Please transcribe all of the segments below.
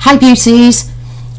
Hi beauties,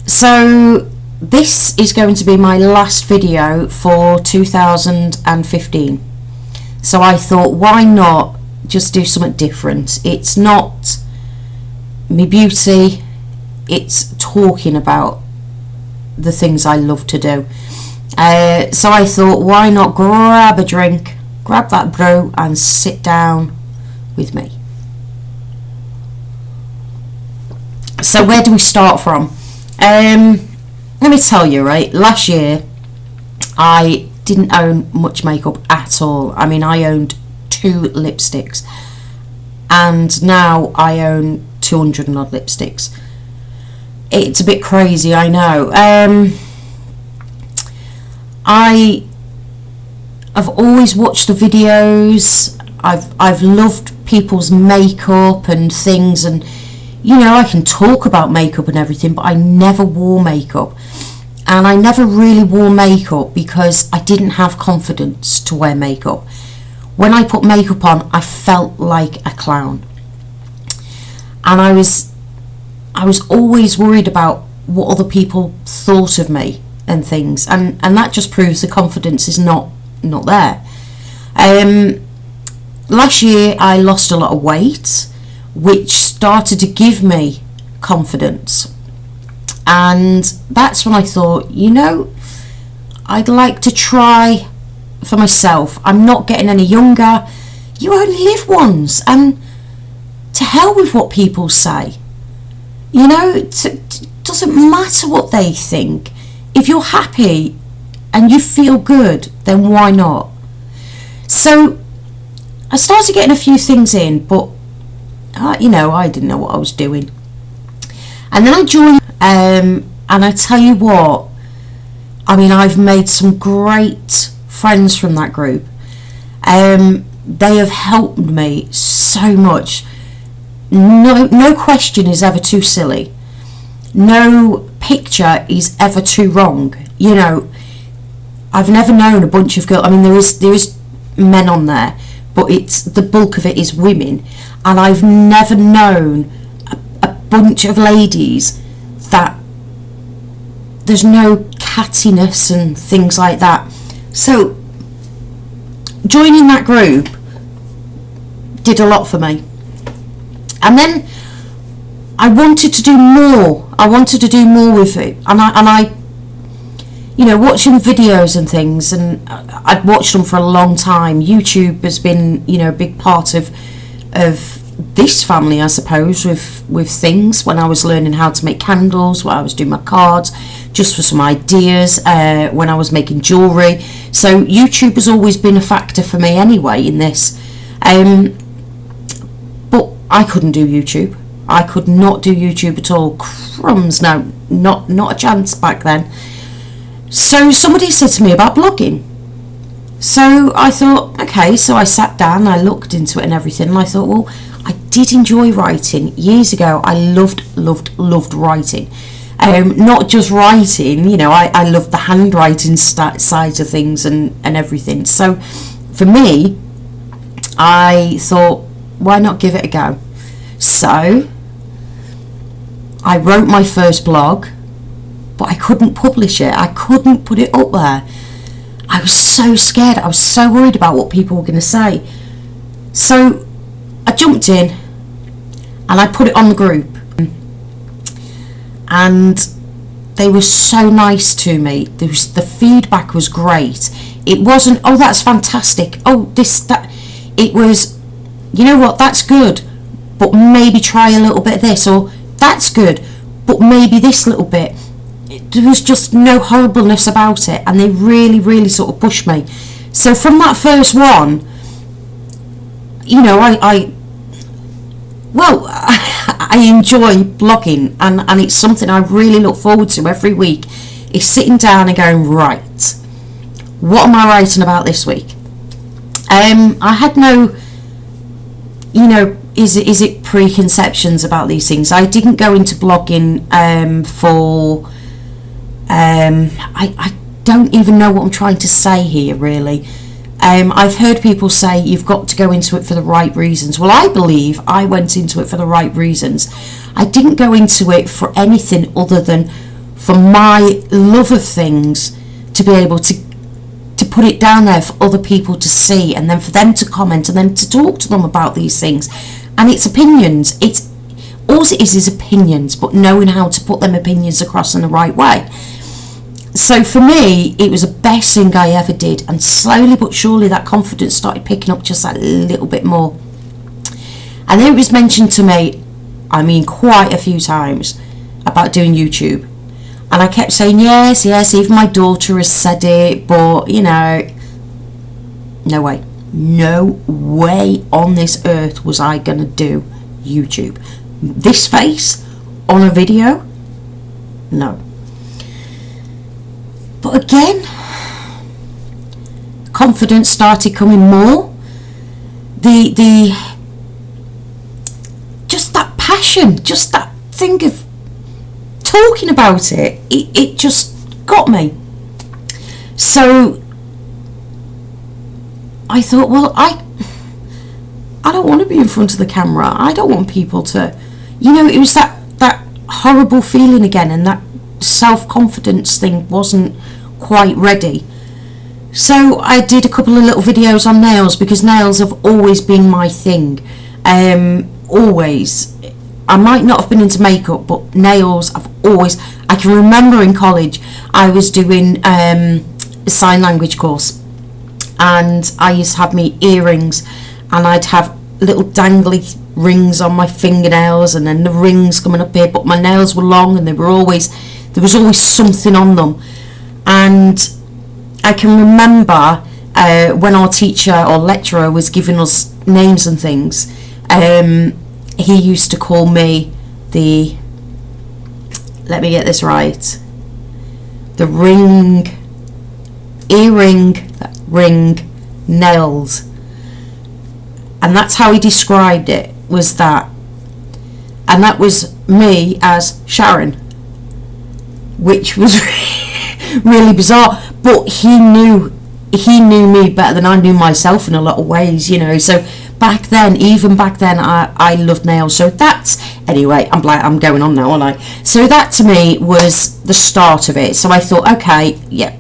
so this is going to be my last video for 2015, so I thought why not just do something different. It's not me beauty, it's talking about the things I love to do. So I thought why not grab a drink, grab that brew and sit down with me. So where do we start from? Let me tell you, right, last year I didn't own much makeup at all. I mean, I owned 2 lipsticks and now I own 200 and odd lipsticks. It's a bit crazy, I know. I have always watched the videos. I've loved people's makeup and things, and you know, I can talk about makeup and everything, but I never wore makeup. And I never really wore makeup because I didn't have confidence to wear makeup. When I put makeup on, I felt like a clown. And I was always worried about what other people thought of me and things. And that just proves the confidence is not there. Last year I lost a lot of weight, which started to give me confidence, and that's when I thought, you know, I'd like to try for myself. I'm not getting any younger, you only live once, and to hell with what people say. You know, it doesn't matter what they think. If you're happy and you feel good, then why not? So I started getting a few things in, but you know, I didn't know what I was doing. And then I joined, and I tell you what, I mean, I've made some great friends from that group. They have helped me so much. No question is ever too silly. No picture is ever too wrong. You know, I've never known a bunch of girls. I mean, there is men on there, but it's the bulk of it is women. And I've never known a bunch of ladies that there's no cattiness and things like that. So joining that group did a lot for me. And then I wanted to do more. I wanted to do more with it. And I you know, watching videos and things, and I'd watched them for a long time. YouTube has been, you know, a big part of this family, I suppose, with things. When I was learning how to make candles, when I was doing my cards, just for some ideas, when I was making jewellery. So YouTube has always been a factor for me anyway in this. But I couldn't do YouTube. I could not do YouTube at all. Crumbs, no, not a chance back then. So somebody said to me about blogging. So I thought, okay, so I sat down, I looked into it and everything, and I thought, well, I did enjoy writing. Years ago, I loved writing. Not just writing, you know, I loved the handwriting side of things and everything. So for me, I thought, why not give it a go? So I wrote my first blog, but I couldn't publish it. I couldn't put it up there. I was so scared. I was so worried about what people were going to say. So I jumped in and I put it on the group, and they were so nice to me. The feedback was great. It wasn't, oh, that's fantastic, oh, this, that. It was, you know what, that's good, but maybe try a little bit of this, or that's good, but maybe this little bit. There was just no horribleness about it, and they really sort of pushed me. So from that first one, you know, I enjoy blogging, and it's something I really look forward to every week, is sitting down and going, right, what am I writing about this week? I had no, you know, is it preconceptions about these things. I didn't go into blogging for I don't even know what I'm trying to say here, really. I've heard people say you've got to go into it for the right reasons. Well, I believe I went into it for the right reasons. I didn't go into it for anything other than for my love of things, to be able to put it down there for other people to see, and then for them to comment, and then to talk to them about these things. And it's opinions. It's all it is opinions, but knowing how to put them opinions across in the right way. So for me, it was the best thing I ever did, and slowly but surely that confidence started picking up just that little bit more. And then it was mentioned to me, I mean quite a few times, about doing YouTube. And I kept saying, yes, even my daughter has said it, but, you know, no way. No way on this earth was I going to do YouTube. This face on a video? No. But again, confidence started coming more. The just that passion, just that thing of talking about it just got me. So I thought, well, I don't want to be in front of the camera. I don't want people to, you know, it was that horrible feeling again, and that self-confidence thing wasn't quite ready. So I did a couple of little videos on nails, because nails have always been my thing. Always. I might not have been into makeup, but nails I've always. I can remember in college I was doing a sign language course, and I used to have me earrings, and I'd have little dangly rings on my fingernails, and then the rings coming up here, but my nails were long, and there was always something on them. And I can remember when our teacher or lecturer was giving us names and things, he used to call me the, let me get this right, the earring nails. And that's how he described it, was that. And that was me as Sharon, which was really bizarre. But he knew me better than I knew myself in a lot of ways, you know. So even back then, I loved nails. So that's, anyway, I'm going on now, aren't I? So that to me was the start of it. So I thought, okay, yeah.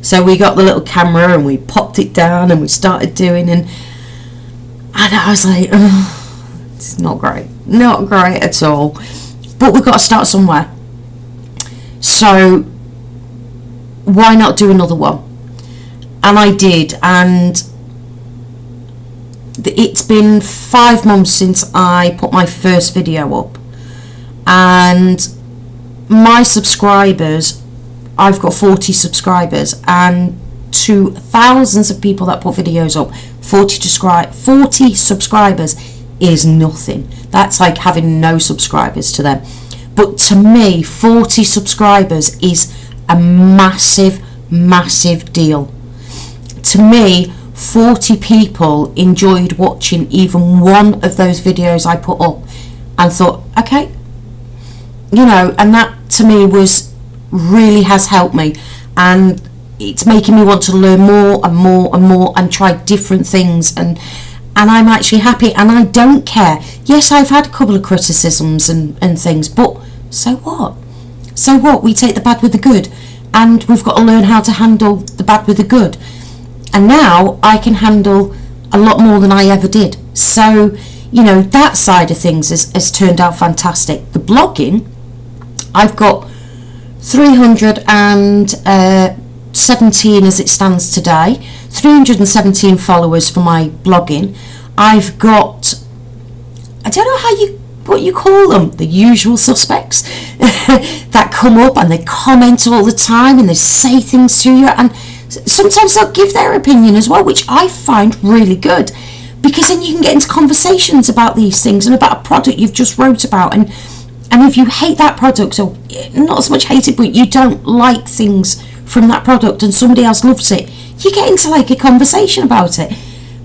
So we got the little camera and we popped it down and we started doing, and I was like, oh, it's not great at all. But we've got to start somewhere. So why not do another one? And I did, and it's been 5 months since I put my first video up, and my subscribers, I've got 40 subscribers, and to thousands of people that put videos up, 40 subscribers is nothing. That's like having no subscribers to them. But to me, 40 subscribers is a massive deal. To me, 40 people enjoyed watching even one of those videos I put up and thought, okay, you know, and that to me really has helped me, and it's making me want to learn more and more and more and try different things, and I'm actually happy, and I don't care. Yes, I've had a couple of criticisms and things, but so what? We take the bad with the good, and we've got to learn how to handle the bad with the good. And now I can handle a lot more than I ever did. So, you know, that side of things has turned out fantastic. The blogging, I've got 317 as it stands today, 317 followers for my blogging. I've got, I don't know what you call them, the usual suspects that come up and they comment all the time and they say things to you, and sometimes they'll give their opinion as well, which I find really good, because then you can get into conversations about these things and about a product you've just wrote about, and if you hate that product, or not so much hate it, but you don't like things from that product and somebody else loves it, you get into like a conversation about it.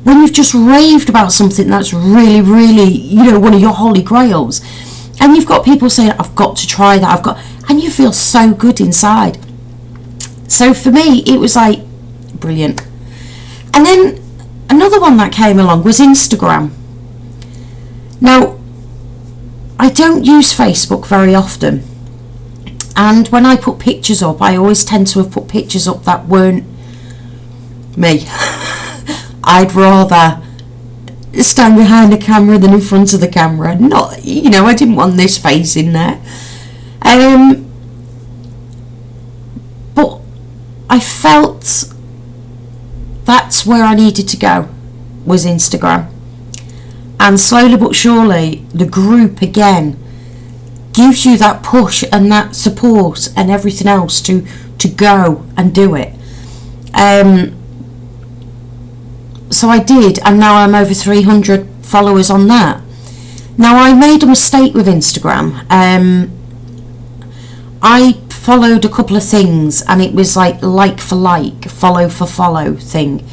When you've just raved about something that's really, you know, one of your holy grails, and you've got people saying, I've got to try that, and you feel so good inside. So for me, it was like brilliant. And then another one that came along was Instagram. Now, I don't use Facebook very often, and when I put pictures up, I always tend to have put pictures up that weren't me. I'd rather stand behind the camera than in front of the camera. Not, you know, I didn't want this face in there. But I felt that's where I needed to go, was Instagram. And slowly but surely, the group again gives you that push and that support and everything else to go and do it. So I did, and now I'm over 300 followers on that. Now, I made a mistake with Instagram. I followed a couple of things, and it was like for like, follow for follow thing.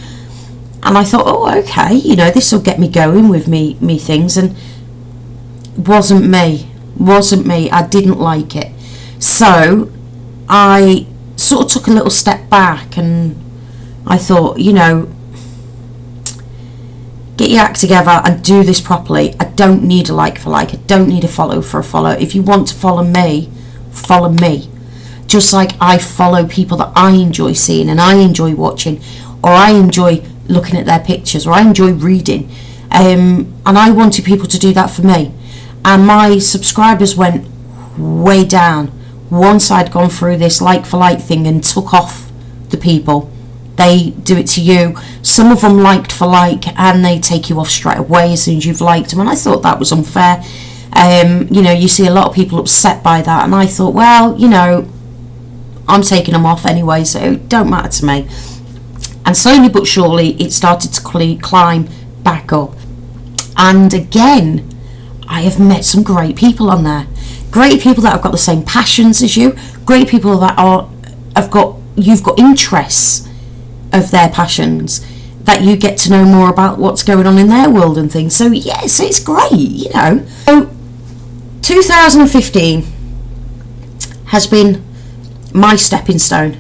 And I thought, oh, okay, you know, this will get me going with me things, and wasn't me. I didn't like it. So I sort of took a little step back, and I thought, you know, get your act together and do this properly. I don't need a like for like. I don't need a follow for a follow. If you want to follow me, follow me. Just like I follow people that I enjoy seeing and I enjoy watching, or I enjoy looking at their pictures, or I enjoy reading. And I wanted people to do that for me. And my subscribers went way down once I'd gone through this like for like thing and took off the people. They do it to you. Some of them liked for like, and they take you off straight away as soon as you've liked them. And I thought that was unfair. You know, you see a lot of people upset by that. And I thought, well, you know, I'm taking them off anyway, so it don't matter to me. And slowly but surely, it started to climb back up. And again, I have met some great people on there. Great people that have got the same passions as you. Great people that you've got interests of their passions, that you get to know more about what's going on in their world and things. So yes, it's great, you know. So 2015 has been my stepping stone.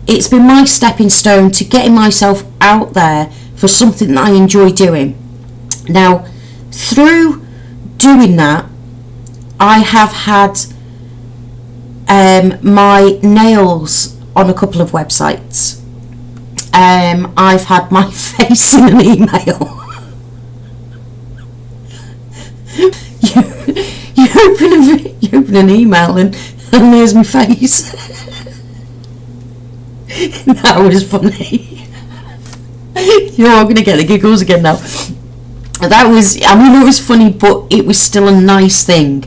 It's been my stepping stone to getting myself out there for something that I enjoy doing. Now, through doing that, I have had my nails on a couple of websites. I've had my face in an email. you open an email and there's my face. That was funny. You're all going to get the giggles again now. That was, I mean, it was funny, but it was still a nice thing.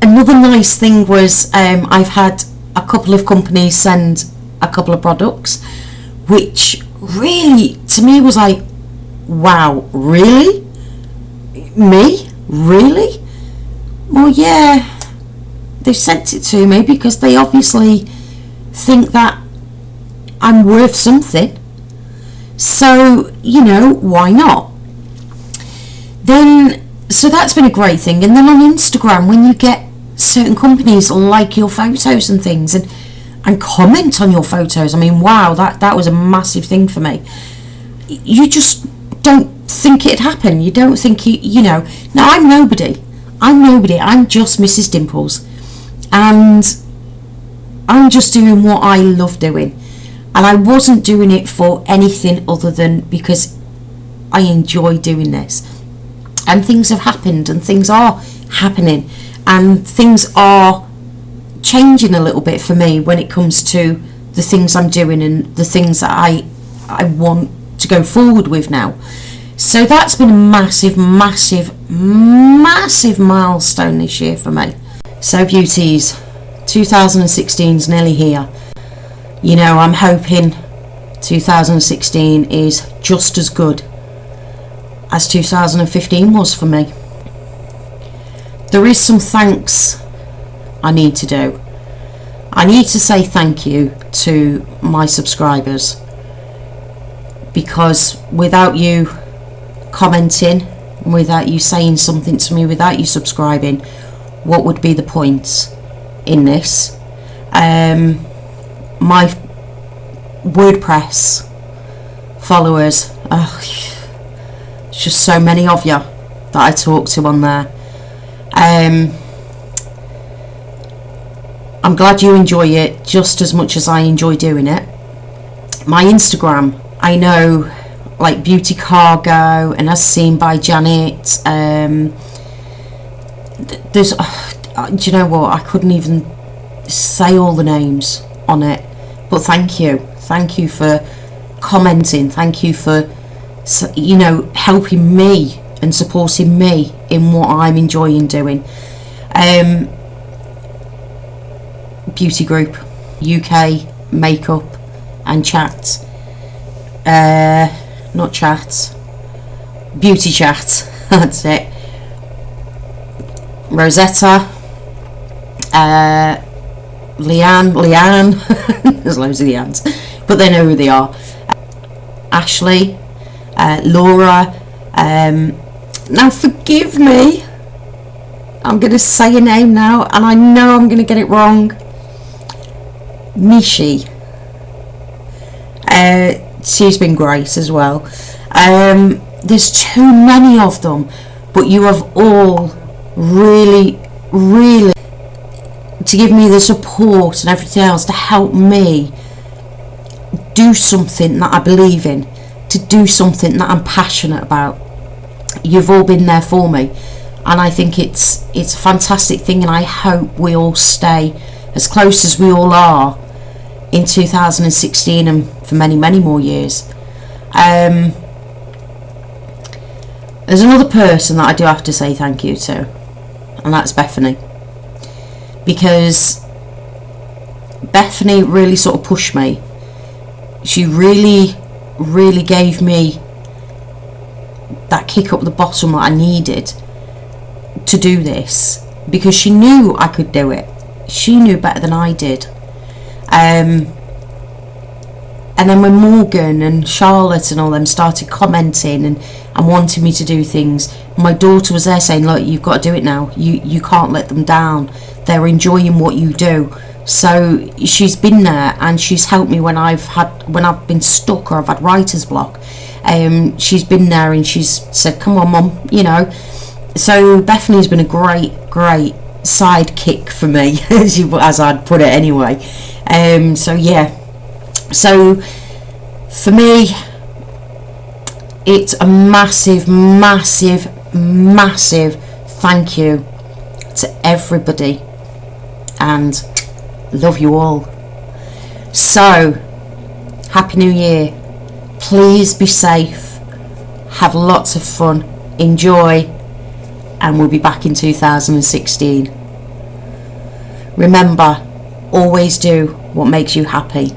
Another nice thing was I've had a couple of companies send a couple of products, which really, to me, was like, wow, really? Me? Really? Well, yeah, they've sent it to me because they obviously think that I'm worth something. So, you know, why not? Then, so that's been a great thing. And then on Instagram, when you get certain companies like your photos and things and comment on your photos, I mean, wow, that was a massive thing for me. You just don't think it'd happen. You don't think, you know. Now, I'm nobody. I'm just Mrs. Dimples. And I'm just doing what I love doing. And I wasn't doing it for anything other than because I enjoy doing this. And things have happened, and things are happening, and things are changing a little bit for me when it comes to the things I'm doing and the things that I want to go forward with now. So that's been a massive, massive, massive milestone this year for me. So Beauties, 2016's nearly here. You know, I'm hoping 2016 is just as good as 2015 was for me. There is some thanks I need to do. I need to say thank you to my subscribers, because without you commenting, without you saying something to me, without you subscribing, what would be the point in this? My WordPress followers. Oh, it's just so many of you that I talk to on there. I'm glad you enjoy it just as much as I enjoy doing it. My Instagram, I know, like Beauty Cargo and As Seen by Janet. There's, do you know what? I couldn't even say all the names on it. But thank you for commenting. Thank you for, you know, helping me and supporting me in what I'm enjoying doing. Beauty group, UK makeup and chat, not chat, beauty chat. That's it. Rosetta, Leanne, there's loads of Leannes, but they know who they are. Ashley, Laura. Now forgive me, I'm going to say a name now and I know I'm going to get it wrong. Nishi. She's been great as well. There's too many of them, but you have all really to give me the support and everything else to help me do something that I believe in, to do something that I'm passionate about. You've all been there for me, and I think it's a fantastic thing, and I hope we all stay as close as we all are in 2016 and for many more years. There's another person that I do have to say thank you to, and that's Bethany, because Bethany really sort of pushed me. She really gave me that kick up the bottom that I needed to do this, because she knew I could do it. She knew better than I did. And then when Morgan and Charlotte and all them started commenting and wanting me to do things, my daughter was there saying, look, you've got to do it now. You can't let them down. They're enjoying what you do. So she's been there, and she's helped me when I've been stuck or I've had writer's block. She's been there and she's said, come on, Mum, you know. So Bethany's been a great sidekick for me, as I'd put it anyway. So yeah, so for me it's a massive thank you to everybody, and love you all. So happy new year. Please be safe, have lots of fun, enjoy, and we'll be back in 2016. Remember, always do what makes you happy.